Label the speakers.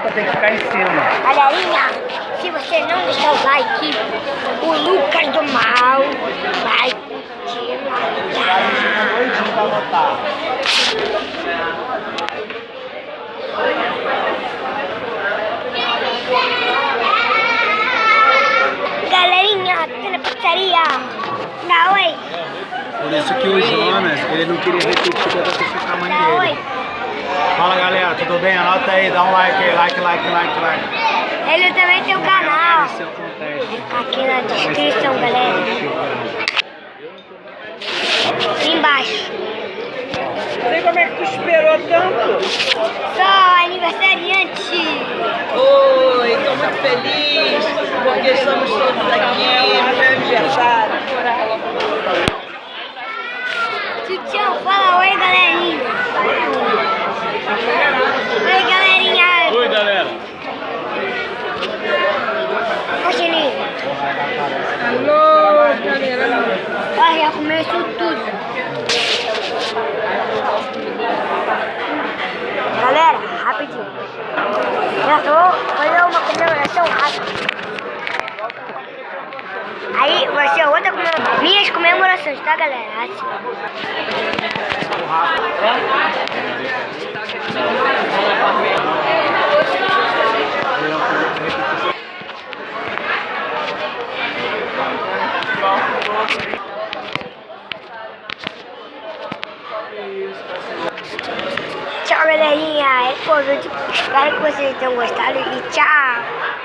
Speaker 1: Tem que ficar em cima.
Speaker 2: Galerinha, se você não deixar o like, o Lucas do Mal vai te matar.
Speaker 1: Doidinho pra anotar.
Speaker 2: Galerinha, tô na pizzaria. Dá oi.
Speaker 1: Por isso que o Jonas, ele não queria repetir o que aconteceu com a mãe
Speaker 2: Dá oi.
Speaker 1: dele. Fala galera, tudo bem? Anota aí, dá um like aí, like.
Speaker 2: Ele também tem um canal.
Speaker 1: Apareceu com o teste.
Speaker 2: Aqui na descrição, galera. Aqui embaixo.
Speaker 3: Não sei como é que tu esperou tanto.
Speaker 2: Só aniversariante.
Speaker 3: Oi, estou muito feliz porque estamos todos aqui no meu aniversário.
Speaker 2: Tchau, fala oi, galerinha. Oi, galerinha.
Speaker 1: Oi galera.
Speaker 2: Cochininho.
Speaker 3: Alô, galera.
Speaker 2: Ai, já comeu isso tudo. Galera, rapidinho. Já vou fazer uma comemoração rápida. Aí vai ser outra comemoração. Minhas comemorações, tá, galera? Assim. Tchau, galerinha. Esse foi o vídeo. Espero que vocês tenham gostado e tchau.